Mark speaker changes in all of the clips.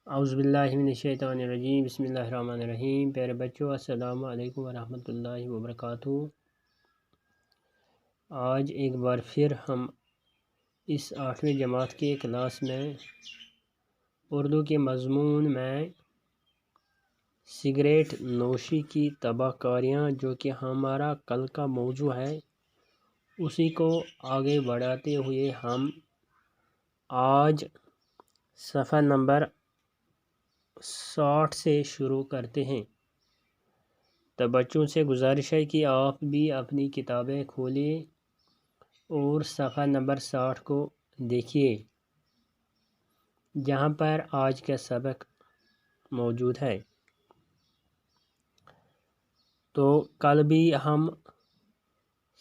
Speaker 1: اعوذ باللہ من الشیطان الرجیم بسم اللہ الرحمن الرحیم۔ پیارے بچوں، السلام علیکم ورحمۃ اللہ وبرکاتہ۔ آج ایک بار پھر ہم اس 8ویں جماعت کے کلاس میں اردو کے مضمون میں سگریٹ نوشی کی تباہ کاریاں، جو کہ ہمارا کل کا موضوع ہے، اسی کو آگے بڑھاتے ہوئے ہم آج صفحہ نمبر 60 سے شروع کرتے ہیں۔ تو بچوں سے گزارش ہے کہ آپ بھی اپنی کتابیں کھولیں اور صفحہ نمبر 60 کو دیکھیے، جہاں پر آج کا سبق موجود ہے۔ تو کل بھی ہم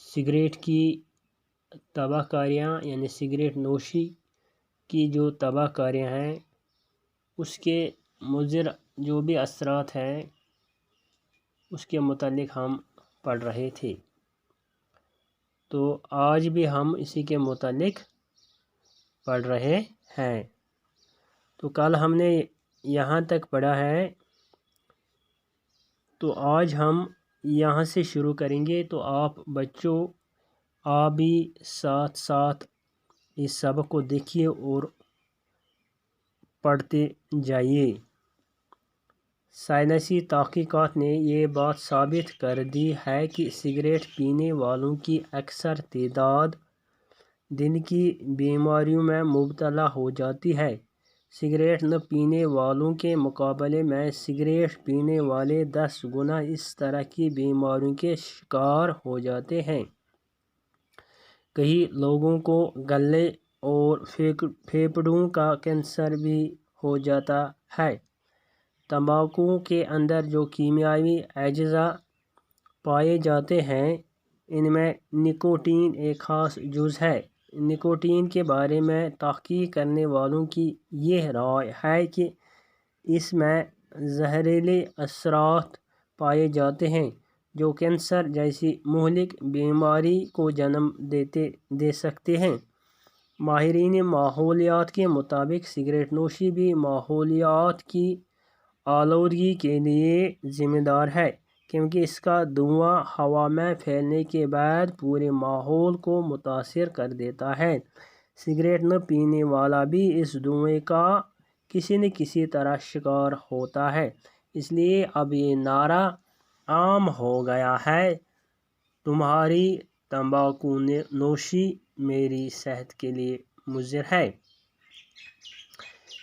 Speaker 1: سگریٹ کی تباہ کاریاں یعنی سگریٹ نوشی کی جو تباہ کاریاں ہیں، اس کے مضر جو بھی اثرات ہیں، اس کے متعلق ہم پڑھ رہے تھے۔ تو آج بھی ہم اسی کے متعلق پڑھ رہے ہیں۔ تو کل ہم نے یہاں تک پڑھا ہے، تو آج ہم یہاں سے شروع کریں گے۔ تو آپ بھی ساتھ ساتھ اس سبق کو دیکھیے اور پڑھتے جائیے۔ سائنسی تحقیقات نے یہ بات ثابت کر دی ہے کہ سگریٹ پینے والوں کی اکثر تعداد دل کی بیماریوں میں مبتلا ہو جاتی ہے۔ سگریٹ نہ پینے والوں کے مقابلے میں سگریٹ پینے والے 10 گنا اس طرح کی بیماریوں کے شکار ہو جاتے ہیں۔ کئی لوگوں کو گلے اور پھیپھڑوں کا کینسر بھی ہو جاتا ہے۔ تمباکو کے اندر جو کیمیاوی اجزاء پائے جاتے ہیں، ان میں نکوٹین ایک خاص جز ہے۔ نکوٹین کے بارے میں تحقیق کرنے والوں کی یہ رائے ہے کہ اس میں زہریلے اثرات پائے جاتے ہیں، جو کینسر جیسی مہلک بیماری کو جنم دے سکتے ہیں۔ ماہرین ماحولیات کے مطابق سگریٹ نوشی بھی ماحولیات کی آلودگی کے لیے ذمہ دار ہے، کیونکہ اس کا دھواں ہوا میں پھیلنے کے بعد پورے ماحول کو متاثر کر دیتا ہے۔ سگریٹ نہ پینے والا بھی اس دھوئیں کا کسی نہ کسی طرح شکار ہوتا ہے۔ اس لیے اب یہ نعرہ عام ہو گیا ہے، تمہاری تمباکو نوشی میری صحت کے لیے مضر ہے۔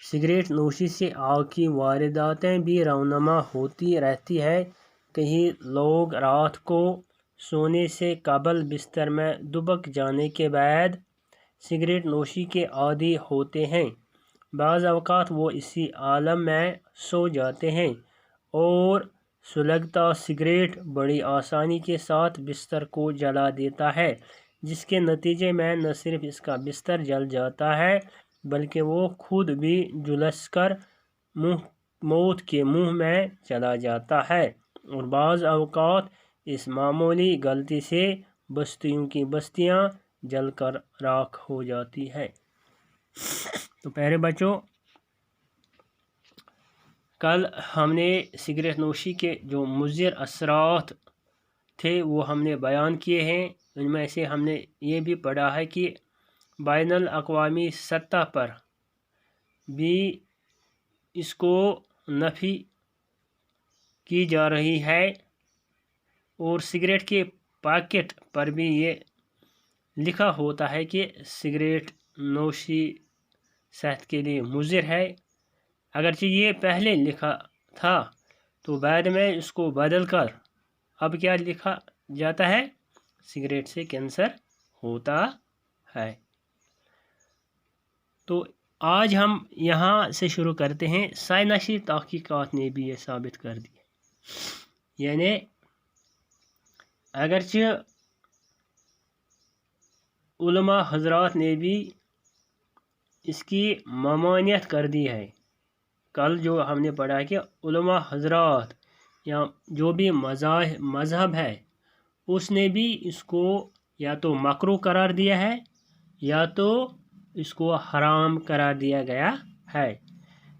Speaker 1: سگریٹ نوشی سے آگ کی وارداتیں بھی رونما ہوتی رہتی ہیں۔ کئی لوگ رات کو سونے سے قبل بستر میں دبک جانے کے بعد سگریٹ نوشی کے عادی ہوتے ہیں۔ بعض اوقات وہ اسی عالم میں سو جاتے ہیں اور سلگتا سگریٹ بڑی آسانی کے ساتھ بستر کو جلا دیتا ہے، جس کے نتیجے میں نہ صرف اس کا بستر جل جاتا ہے، بلکہ وہ خود بھی جھلس کر موت کے منہ میں چلا جاتا ہے۔ اور بعض اوقات اس معمولی غلطی سے بستیوں کی بستیاں جل کر راکھ ہو جاتی ہیں۔ تو پیارے بچوں، کل ہم نے سگریٹ نوشی کے جو مضر اثرات تھے وہ ہم نے بیان کیے ہیں۔ ان میں سے ہم نے یہ بھی پڑھا ہے کہ بین الاقوامی سطح پر بھی اس کو نفی کی جا رہی ہے، اور سگریٹ کے پیکٹ پر بھی یہ لکھا ہوتا ہے کہ سگریٹ نوشی صحت کے لیے مضر ہے۔ اگرچہ یہ پہلے لکھا تھا، تو بعد میں اس کو بدل کر اب کیا لکھا جاتا ہے؟ سگریٹ سے کینسر ہوتا ہے۔ تو آج ہم یہاں سے شروع کرتے ہیں۔ سائنسی تحقیقات نے بھی یہ ثابت کر دی، یعنی اگرچہ علماء حضرات نے بھی اس کی ممانعت کر دی ہے۔ کل جو ہم نے پڑھا کہ علماء حضرات یا جو بھی مذہب ہے، اس نے بھی اس کو یا تو مکروہ قرار دیا ہے یا تو اس کو حرام قرار دیا گیا ہے۔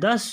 Speaker 1: 10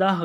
Speaker 1: 10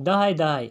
Speaker 1: 10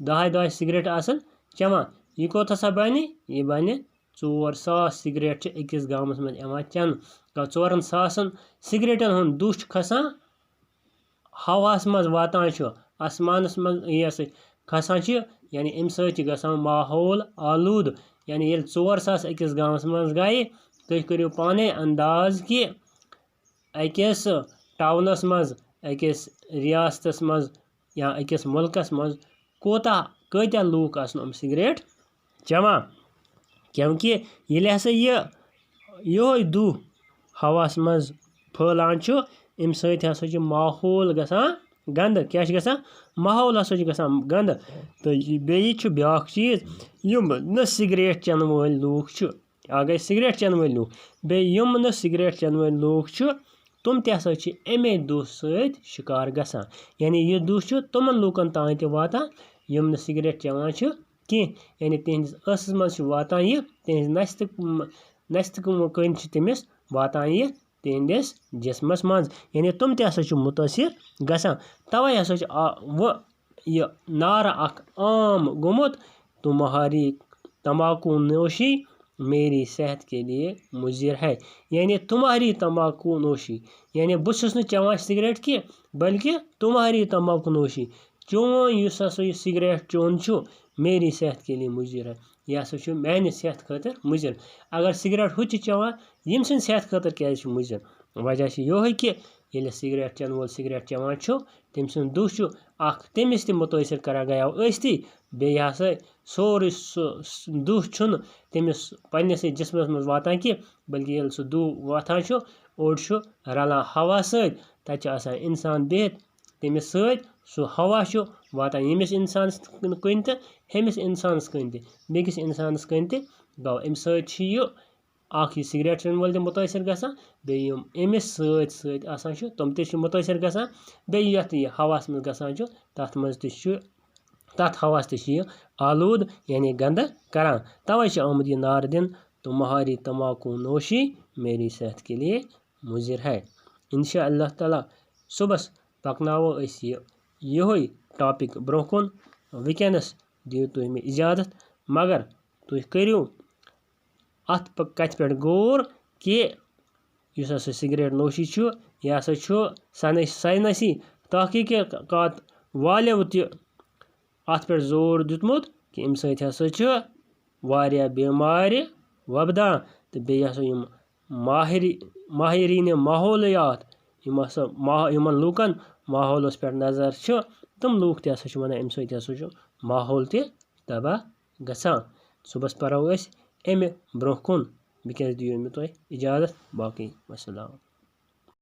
Speaker 1: دۄہے سِگریٹ آسان چٮ۪وان یہِ کوٗت ہسا بَنہِ یہِ بَنہِ 4,000 سِگریٹ چھِ أکِس گامَس منٛز یِوان چٮ۪نہٕ 4,000 سِگریٹَن ہُنٛد دُہ چھُ کھسان ہواہَس منٛز واتان چھُ آسمانَس منٛز یہِ ہسا کھسان چھِ یعنی اَمہِ سۭتۍ چھِ گژھان ماحول آلوٗدٕ یعنی ییٚلہِ 4,000 أکِس گامَس منٛز گٔیہِ تُہۍ کٔرِو پانَے انداز کہِ أکِس ٹاونَس منٛز أکِس رِیاستَس منٛز یا أکِس مُلکَس منٛز کۭتیاہ لوٗکھ آسن یِم سِگریٹ چٮ۪وان کیونکہِ ییٚلہِ ہسا یِہوے دُہ ہواہَس منٛز پھٲلان چھُ اَمہِ سۭتۍ ہسا چھُ ماحول گژھان گنٛدٕ کیٛاہ چھُ گژھان ماحول ہسا چھُ گژھان گنٛدٕ تہٕ بیٚیہِ چھُ بیٛاکھ چیٖز یِم نہٕ سِگریٹ چٮ۪نہٕ وٲلۍ لوٗکھ چھِ اکھ گٔے سِگریٹ چٮ۪نہٕ وٲلۍ لوٗکھ بیٚیہِ یِم نہٕ سِگریٹ چٮ۪نہٕ وٲلۍ لوٗکھ چھِ تِم تہِ ہسا چھِ اَمے دُہ سۭتۍ شِکار گژھان یعنی یہِ دُہ چھُ تِمن لوٗکن تام تہِ واتان یِم نہٕ سِگریٹ چٮ۪وان چھِ کینٛہہ یعنی تِہنٛدِس ٲسَس منٛز چھُ واتان یہِ تِہنٛزِ نستہِ کٔنۍ چھِ تٔمِس واتان یہِ تِہنٛدِس جسمس منٛز یعنی تِم تہِ ہسا چھِ مُتٲثر گژھان تَوے ہسا چھُ یہِ نعرٕ اکھ عام گوٚمُت تمہاری تمباکو نوشی میری صحت کے لیے مضر ہے یعنی تمہاری تمباکو نوشی یعنی بہٕ چھُس نہٕ چٮ۪وان سِگریٹ کینٛہہ بلکہِ تمہاری تمباکو نوشی چون یُس ہسا یہِ سِگریٹ چوٚن چھُ میری صحت کے لیے مضر ہے یہِ ہسا چھُ میانہِ صحت خٲطرٕ مُضر اگر سِگریٹ ہُہ تہِ چٮ۪وان ییٚمہِ سٕنٛدِ صحت خٲطرٕ کیازِ چھُ مُضر وجہ چھُ یِہوے کہِ ییٚلہِ سِگریٹ چٮ۪نہٕ وول سِگریٹ چٮ۪وان چھُ تٔمۍ سُنٛد دُہ چھُ اکھ تٔمِس تہِ مُتٲثر کران گٔیو أسۍ تہِ بیٚیہِ ہسا سورُے سُہ دُہ چھُنہٕ تٔمِس پننِسٕے جسمس منٛز واتان کینٛہہ بلکہِ ییٚلہِ سُہ دُہ وۄتھان چھُ اوٚڑ چھُ رلان ہوا سۭتۍ تتہِ چھُ آسان اِنسان بِہِتھ تٔمِس سۭتۍ سُہ ہوا چھُ واتان ییٚمِس اِنسانَس کُنہِ تہِ ہُمِس اِنسانَس کُنہِ تہِ بیٚکِس اِنسانَس کُنہِ تہِ گوٚو اَمہِ سۭتۍ چھِ یہِ اکھ یہِ سِگریٹ چٮ۪ن وول تہِ مُتٲثر گژھان بیٚیہِ یِم أمِس سۭتۍ سۭتۍ آسان چھِ تِم تہِ چھِ مُتٲثر گژھان بیٚیہِ یَتھ یہِ ہواہَس منٛز گژھان چھُ تَتھ منٛز تہِ چھُ تَتھ ہواہَس تہِ چھِ یہِ آلوٗد یعنی گنٛدٕ کران تَوے چھُ آمُت یہِ نعرٕ دِنہٕ تمہاری تمباکو نوشی میری صحت کے لیے مضر ہے اِنشاء اللہ تعالیٰ صُبحس پَکناوو أسۍ یِہوے ٹاپِک برونٛہہ کُن وٕنکیٚنَس دِیِو تُہۍ مےٚ اِجازت مگر تُہۍ کٔرِو اَتھ کَتھِ پٮ۪ٹھ غور کہِ یُس ہسا سِگریٹ نوشی چھُ یہِ ہسا چھُ ساینسی تحقیٖقات والیو تہِ اَتھ پٮ۪ٹھ زور دیُتمُت کہِ اَمہِ سۭتۍ ہسا چھُ واریاہ بٮ۪مارِ وۄبدان تہٕ بیٚیہِ ہسا یِم ماہریٖنہِ ماحولیات یِم ہسا یِمن لوٗکن ماحولَس پٮ۪ٹھ نظر چھِ تِم لوٗکھ تہِ ہسا چھِ وَنان اَمہِ سۭتۍ ہسا چھُ ماحول تہِ تباہ گژھان صُبحس پَرو أسۍ اَمہِ برونٛہہ کُن وٕنکیٚنَس دِیِو مےٚ تُہۍ اِجازت باقٕے وَسلام